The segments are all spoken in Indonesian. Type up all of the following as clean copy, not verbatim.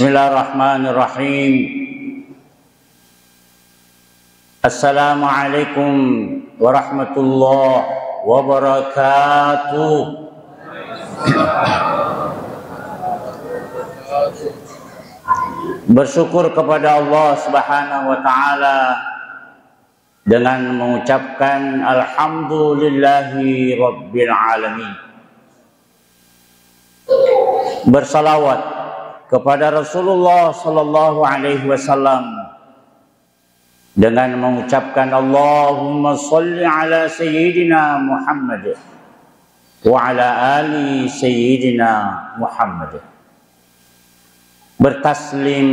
Bismillahirrahmanirrahim. Assalamualaikum warahmatullahi wabarakatuh. Bersyukur kepada Allah Subhanahu wa taala dengan mengucapkan alhamdulillahi rabbil alamin. Bersalawat kepada Rasulullah sallallahu alaihi wasallam dengan mengucapkan Allahumma shalli ala sayyidina Muhammad wa ala ali sayyidina Muhammad. Bertaslim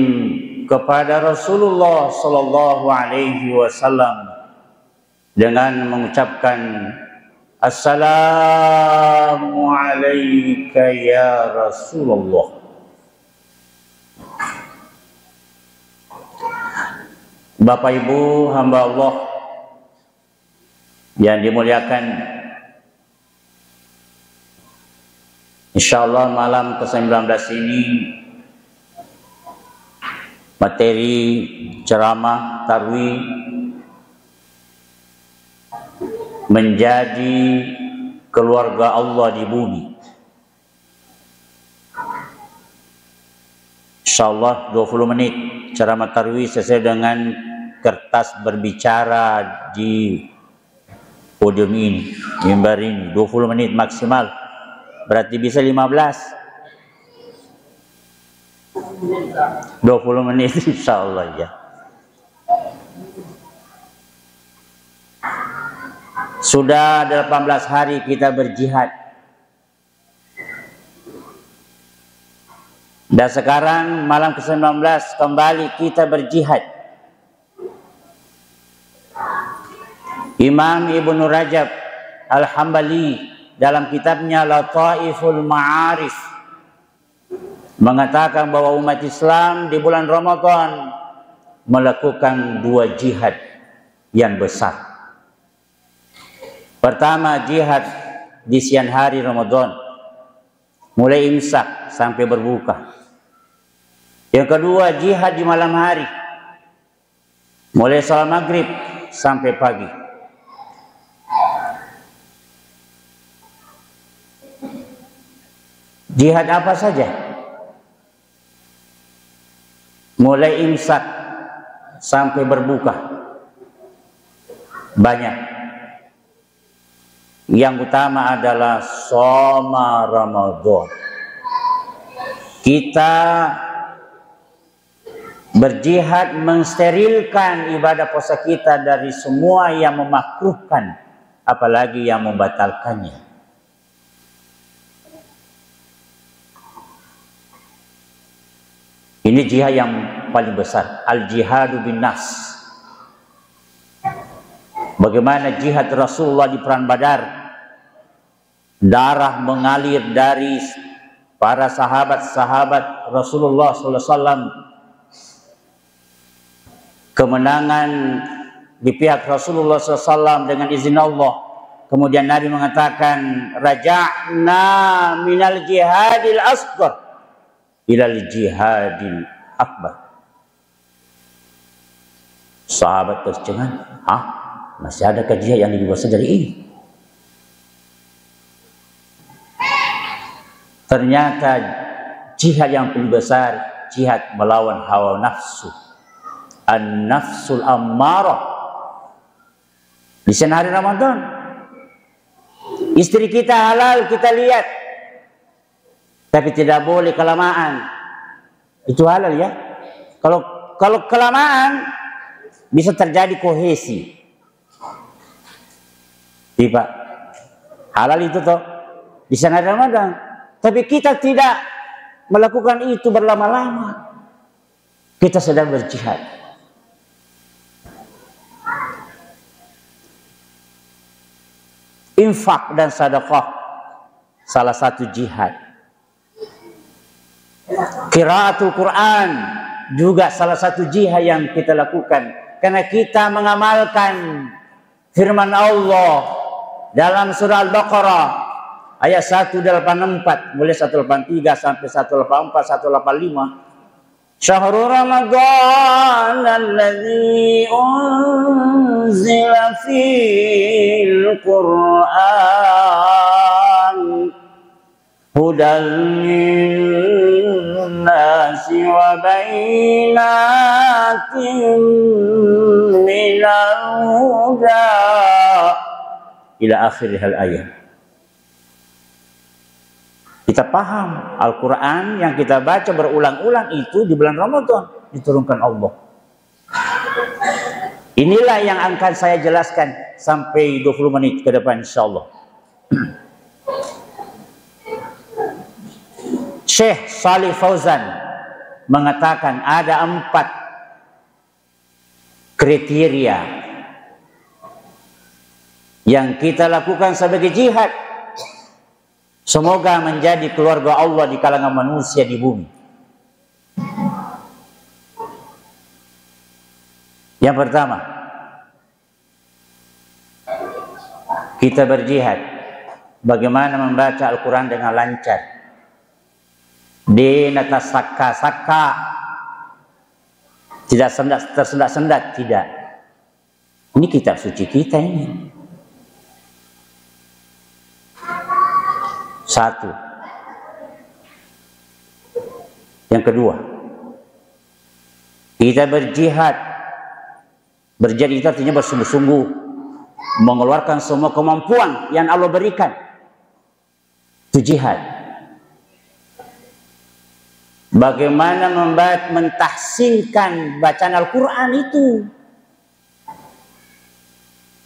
kepada Rasulullah sallallahu alaihi wasallam dengan mengucapkan assalamu alayka ya Rasulullah. Bapak Ibu hamba Allah yang dimuliakan, insyaallah malam ke-19 ini materi ceramah tarwih menjadi keluarga Allah di bumi. Insyaallah 20 menit ceramah tarwih sesuai dengan kertas berbicara di podium ini, mimbar ini, 20 menit maksimal. Berarti bisa 20 menit insyaallah ya. Sudah 18 hari kita berjihad. Dan sekarang malam ke-19 kembali kita berjihad. Imam Ibnu Rajab Al-Hambali dalam kitabnya Lataiful Ma'arif mengatakan bahwa umat Islam di bulan Ramadan melakukan 2 jihad yang besar. Pertama, jihad di siang hari Ramadan, mulai imsak sampai berbuka. Yang kedua, jihad di malam hari, mulai salat maghrib sampai pagi. Jihad apa saja? Mulai imsak sampai berbuka. Banyak. Yang utama adalah shoma Ramadan. Kita berjihad mensterilkan ibadah puasa kita dari semua yang memakruhkan, apalagi yang membatalkannya. Ini jihad yang paling besar, al-jihadu bin nafs. Bagaimana jihad Rasulullah di perang Badar, darah mengalir dari para sahabat-sahabat Rasulullah SAW. Kemenangan di pihak Rasulullah SAW dengan izin Allah. Kemudian Nabi mengatakan, raja'na minal jihadil asghar ilal jihadil akbar. Sahabat tercengang, masih ada jihad yang lebih besar dari ini? Ternyata jihad yang paling besar, jihad melawan hawa nafsu, an-nafsul ammarah. Di siang hari Ramadan, istri kita halal kita lihat, tapi tidak boleh kelamaan. Itu halal ya. Kalau kelamaan bisa terjadi kohesi. Tiba halal itu toh di sana Ramadan, tapi kita tidak melakukan itu berlama-lama. Kita sedang berjihad. Infak dan sedekah salah satu jihad. Qiraatul Quran juga salah satu jihad yang kita lakukan, karena kita mengamalkan firman Allah dalam surah Al-Baqarah ayat 184, mulai 183 sampai 184, 185. Syahrul Ramadan alladzi unzila fil Qur'an hudan linnasi wa bayyinatin minal huda ila akhir ayat. Kita paham Al-Quran yang kita baca berulang-ulang itu di bulan Ramadan diturunkan Allah. Inilah yang akan saya jelaskan sampai 20 menit ke depan insyaallah. Syekh Shalih Fauzan mengatakan ada 4 kriteria yang kita lakukan sebagai jihad. Semoga menjadi keluarga Allah di kalangan manusia di bumi. Yang pertama, kita berjihad. Bagaimana membaca Al-Quran dengan lancar. Di atas saka-saka. Tidak tersendat-sendat, tidak. Ini kitab suci kita ini. Satu. Yang kedua, kita berjihad. Berjihad itu artinya bersungguh-sungguh mengeluarkan semua kemampuan yang Allah berikan. Itu jihad. Bagaimana mentahsinkan bacaan Al-Quran itu.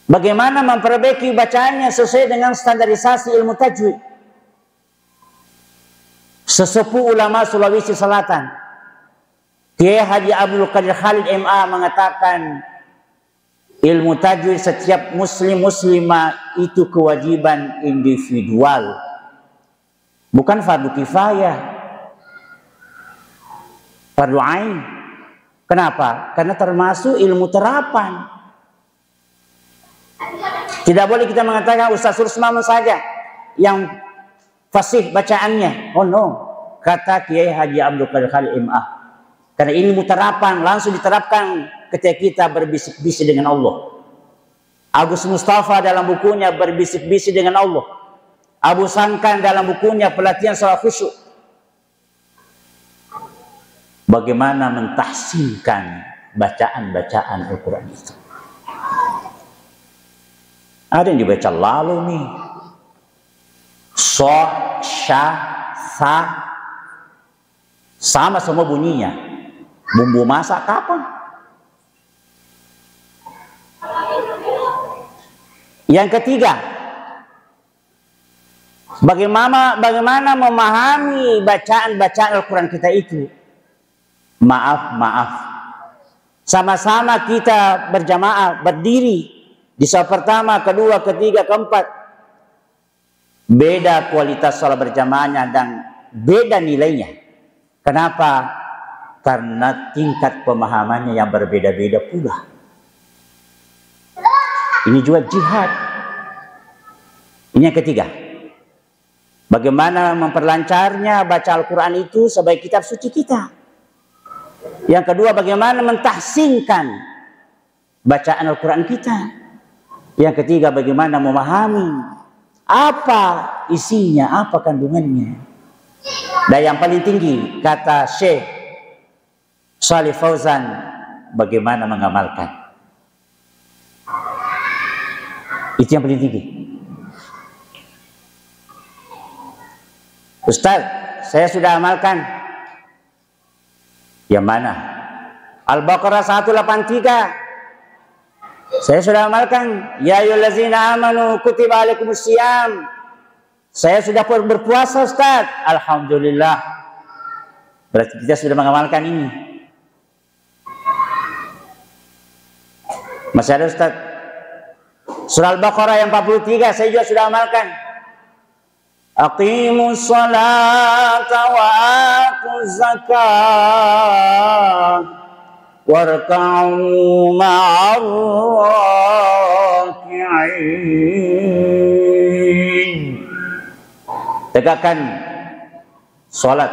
Bagaimana memperbaiki bacaannya sesuai dengan standarisasi ilmu tajwid. Sesepuh ulama Sulawesi Selatan, Kiai Haji Abdul Qadir Khalid MA mengatakan ilmu tajwid setiap muslim muslimah itu kewajiban individual, bukan fardu kifayah, fardu ain. Kenapa? Karena termasuk ilmu terapan. Tidak boleh kita mengatakan Ustaz Rusman saja yang fasih bacaannya. Oh no, kata Kiai Haji Abdul Qadir Khalid MA. Karena ilmu terapan langsung diterapkan ketika kita berbisik-bisik dengan Allah. Agus Mustafa dalam bukunya berbisik-bisik dengan Allah. Abu Sangkan dalam bukunya pelatihan salat khusyuk. Bagaimana mentahsinkan bacaan-bacaan Al-Quran itu. Ada yang dibaca lalu nih. So, sya, sa, sama semua bunyinya. Bumbu masak kapan? Yang ketiga, bagaimana memahami bacaan-bacaan Al-Quran kita itu? Maaf. Sama-sama kita berjamaah, berdiri di saat pertama, kedua, ketiga, keempat. Beda kualitas sholat berjamaahnya dan beda nilainya. Kenapa? Karena tingkat pemahamannya yang berbeda-beda pula. Ini juga jihad. Ini yang ketiga. Bagaimana memperlancarnya baca Al-Quran itu sebagai kitab suci kita. Yang kedua, bagaimana mentahsinkan bacaan Al-Quran kita. Yang ketiga, bagaimana memahami apa isinya, apa kandungannya. Dan yang paling tinggi, kata Syekh Shalih Fauzan, bagaimana mengamalkan. Itu yang paling tinggi. Ustaz, saya sudah amalkan. Yang mana? Al-Baqarah 183. Saya sudah amalkan. Ya ayyuhallazina amanu kutiba alaikumusiyam. Saya sudah berpuasa Ustaz. Alhamdulillah. Berarti kita sudah mengamalkan ini. Masih ada Ustaz? Surah Al-Baqarah yang 43 saya juga sudah amalkan. Aqimus salata wa atuz zakat warka'u ma'ar raki'in. Tegakkan salat,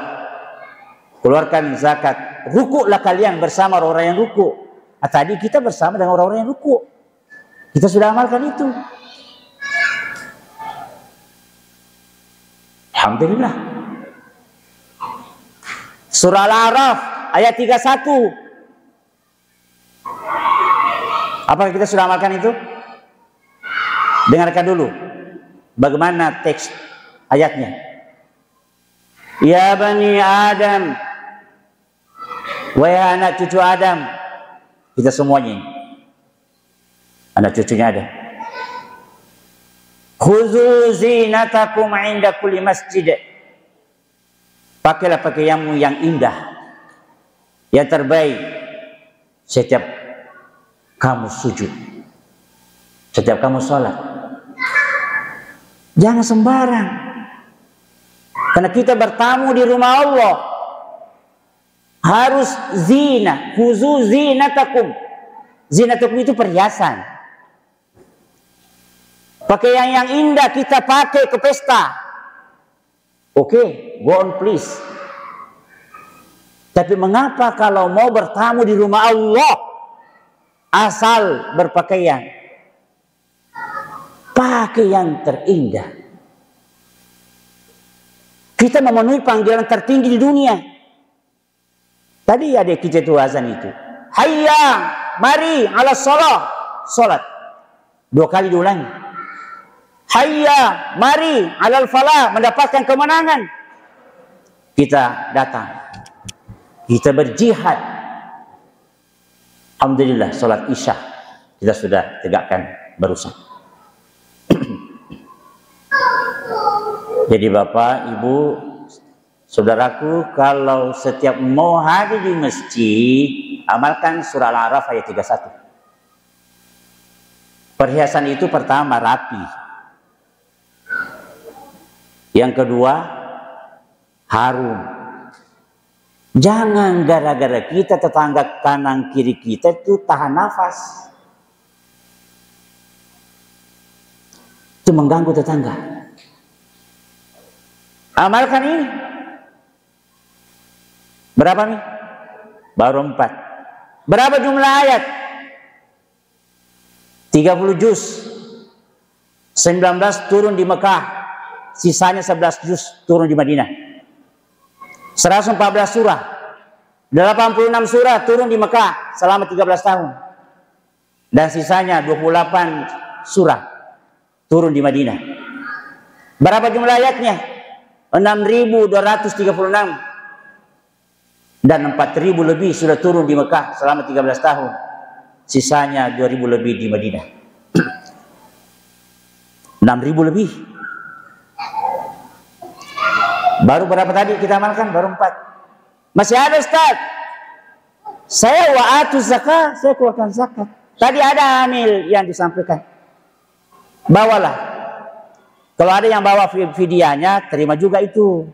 keluarkan zakat, rukuklah kalian bersama orang-orang yang rukuk. Nah, tadi kita bersama dengan orang-orang yang rukuk. Kita sudah amalkan itu. Alhamdulillah. Surah Al-A'raf ayat 31. Apakah kita sudah amalkan itu? Dengarkan dulu bagaimana teks ayatnya. Ya bani Adam, wahai anak cucu Adam, kita semuanya ini, anak cucunya Adam. Khudzu zinatakum 'inda kulli masjid. Pakailah pakaianmu yang indah, yang terbaik setiap kamu sujud, setiap kamu sholat. Jangan sembarang, karena kita bertamu di rumah Allah. Harus zina, khudzu zinatakum. Zinatakum itu perhiasan. Pakaian yang indah kita pakai ke pesta. Oke, go on please. Tapi mengapa kalau mau bertamu di rumah Allah asal berpakaian? Pakai yang terindah. Kita memenuhi panggilan tertinggi di dunia. Tadi ada kita itu azan itu. Hayya, mari ala sholat. Sholat. 2 kali diulangi. Hayya, mari alal falah, mendapatkan kemenangan. Kita datang. Kita berjihad. Alhamdulillah, sholat isya kita sudah tegakkan barusan. Jadi Bapak, Ibu, saudaraku, kalau setiap mau hadir di masjid, amalkan surah Al-A'raf ayat 31. Perhiasan itu pertama rapi. Yang kedua, harum. Jangan gara-gara kita tetangga kanan kiri kita itu tahan nafas. Itu mengganggu tetangga. Amalkan ini. Berapa nih? Baru 4. Berapa jumlah ayat? 30 juz. 19 turun di Mekah. Sisanya 11 juz turun di Madinah. 114 surah. 86 surah turun di Mekah selama 13 tahun. Dan sisanya 28 surah turun di Madinah. Berapa jumlah ayatnya? 6.236. Dan 4.000 lebih sudah turun di Mekah selama 13 tahun. Sisanya 2.000 lebih di Madinah. 6.000 lebih. Baru berapa tadi kita amalkan? Baru 4. Masih ada Ustaz. Saya wa'atu zakat, saya keluarkan zakat. Tadi ada amil yang disampaikan. Bawalah. Kalau ada yang bawa fidyahnya, terima juga itu.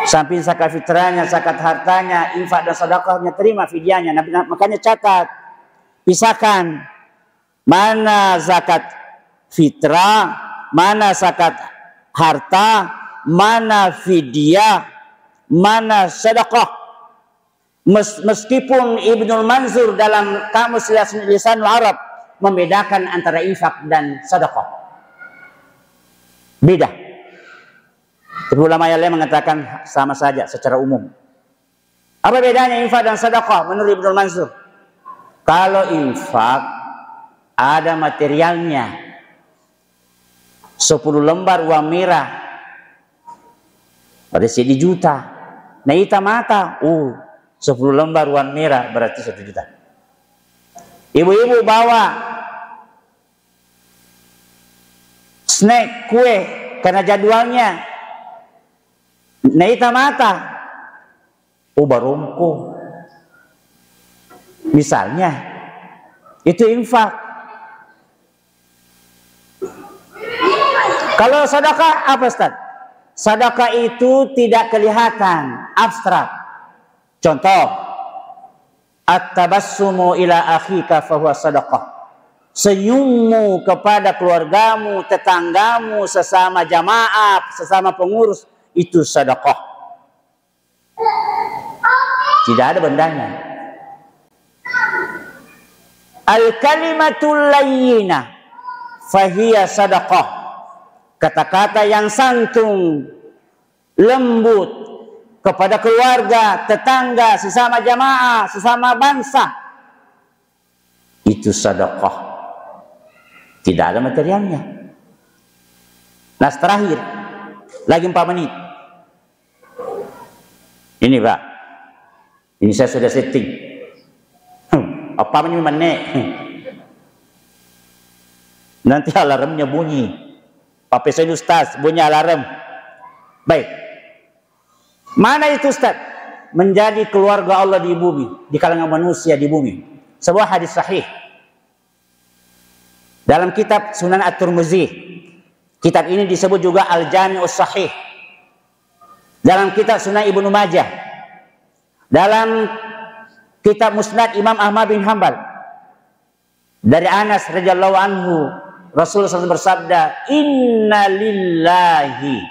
Samping zakat fitrahnya, zakat hartanya, infak dan sedekahnya, terima fidyahnya. Makanya catat, pisahkan mana zakat fitrah, mana zakat harta, mana fidyah, mana sedekah. Meskipun Ibnul Manzur dalam Kamus Lisanul Arab membedakan antara infak dan sedekah, beda. Tapi ulama yang lain mengatakan sama saja secara umum. Apa bedanya infak dan sedekah menurut Ibnul Manzur? Kalau infak ada materialnya, 10 lembar uang merah pada 1 juta. Nah hitam mata, 10 lembar uang merah berarti 1 juta. Ibu-ibu bawa snack, kue karena jadwalnya. Nah hitam mata, barongko. Misalnya, itu infak. Kalau sedekah apa Ustaz? Sedekah itu tidak kelihatan, abstrak. Contoh, at-tabassumu ila akhika fahuwa sedekah. Senyummu kepada keluargamu, tetanggamu, sesama jamaah, sesama pengurus, itu sedekah. Tidak ada bendanya. Al-kalimatul layyinah fahiya sadaqah. Kata-kata yang santun, lembut kepada keluarga, tetangga, sesama jamaah, sesama bangsa, itu sedekah. Tidak ada materialnya. Nah, terakhir lagi 4 menit. Ini Pak, ini saya sudah setting. Apa menit? Nanti alarmnya bunyi. Papai saya Ustaz, bunyi alarm. Baik. Mana itu Ustaz? Menjadi keluarga Allah di bumi, di kalangan manusia di bumi. Sebuah hadis sahih dalam kitab Sunan At-Tirmizi. Kitab ini disebut juga Al-Jami'us Sahih. Dalam kitab Sunan Ibnu Majah, dalam kitab Musnad Imam Ahmad bin Hanbal, dari Anas radhiyallahu anhu, Rasulullah SAW bersabda, "Inna lillahi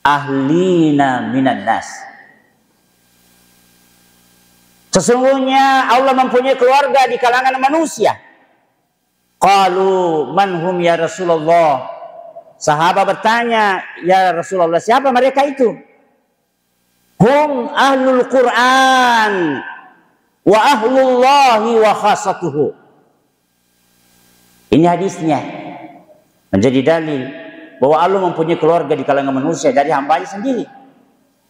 ahlina minan nas." Sesungguhnya Allah mempunyai keluarga di kalangan manusia. Qalu man hum ya Rasulullah. Sahabat bertanya, ya Rasulullah, siapa mereka itu? Hum ahlul Quran wa ahlullahi wa khasatuhu. Ini hadisnya menjadi dalil bahwa Allah mempunyai keluarga di kalangan manusia dari hambanya sendiri.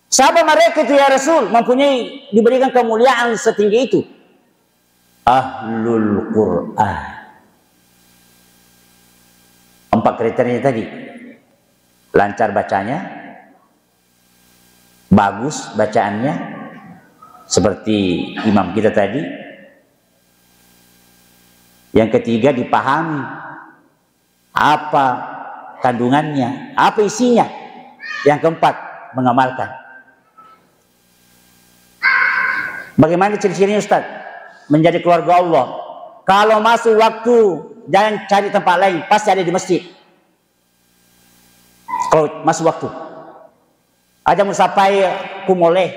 Siapa mereka itu ya Rasul? Mempunyai, diberikan kemuliaan setinggi itu. Ahlul Quran. 4 kriteria tadi. Lancar bacanya, bagus bacaannya, seperti imam kita tadi. Yang ketiga, dipahami apa kandungannya, apa isinya. Yang keempat, mengamalkan. Bagaimana ciri-cirinya Ustaz? Menjadi keluarga Allah. Kalau masuk waktu, jangan cari tempat lain, pasti ada di masjid. Kalau masuk waktu, aja mau sampai kumoleh,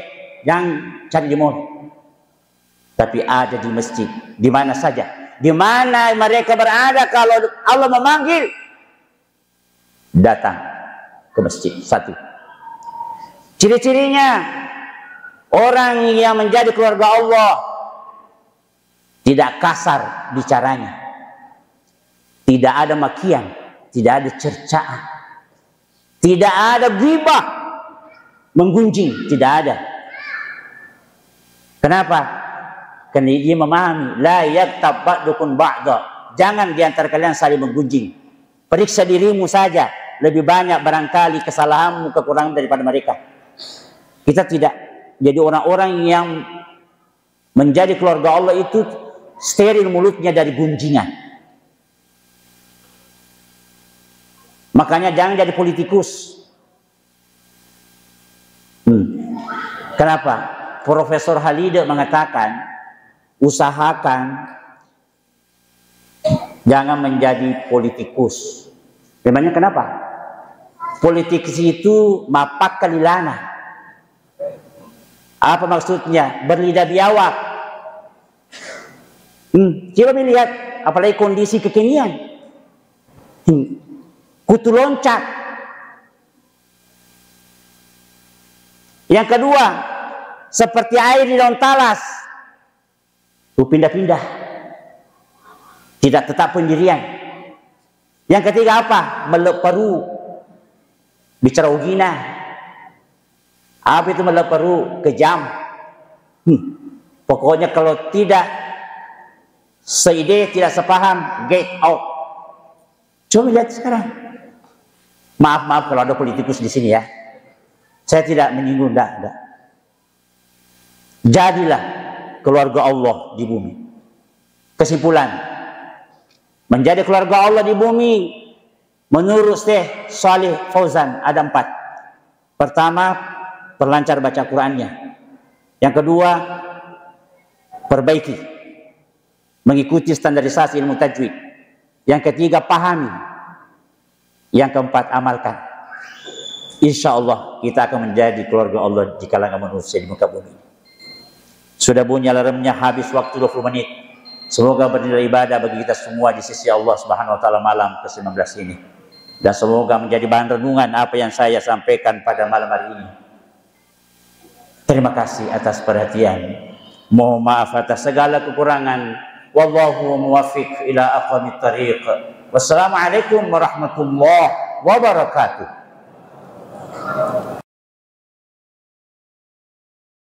jangan cari di mall. Tapi ada di masjid, di mana saja. Di mana mereka berada, kalau Allah memanggil, datang ke masjid. 1. Ciri-cirinya, orang yang menjadi keluarga Allah tidak kasar bicaranya, tidak ada makian, tidak ada cercaan, tidak ada ghibah, menggunjing, tidak ada. Kenapa? Karena dia memahami, la yaktab ba'dukum ba'da. Jangan diantara kalian saling menggunjing. Periksa dirimu saja, lebih banyak barangkali kesalahanmu, kekurangan daripada mereka. Kita tidak jadi orang-orang yang menjadi keluarga Allah itu steril mulutnya dari gunjingan. Makanya jangan jadi politikus. Kenapa? Profesor Halide mengatakan, usahakan jangan menjadi politikus. Memangnya kenapa? Politikus itu mapak kalilana. Apa maksudnya? Berlidah biawak. Coba melihat, apalagi kondisi kekinian. Kutu loncat. Yang kedua, seperti air di daun talas, pindah-pindah, tidak tetap pendirian. Yang ketiga apa? Melek paru, bicara ugina. Apa itu melek paru? Kejam. Pokoknya kalau tidak seide, tidak sepaham, get out. Coba lihat sekarang. Maaf kalau ada politikus di sini ya. Saya tidak menyinggung, enggak. Jadilah keluarga Allah di bumi. Kesimpulan, menjadi keluarga Allah di bumi menurut Syekh Shalih Fauzan ada 4. Pertama, perlancar baca Qur'annya. Yang kedua, perbaiki, mengikuti standarisasi ilmu tajwid. Yang ketiga, pahami. Yang keempat, amalkan. Insya Allah kita akan menjadi keluarga Allah di kalangan manusia di muka bumi. Sudah bunyi alarmnya, habis waktu 20 menit. Semoga bernilai ibadah bagi kita semua di sisi Allah Subhanahu wa taala malam ke-19 ini. Dan semoga menjadi bahan renungan apa yang saya sampaikan pada malam hari ini. Terima kasih atas perhatian. Mohon maaf atas segala kekurangan. Wallahu muwaffiq ila aqwamit thariq. Wassalamualaikum warahmatullahi wabarakatuh.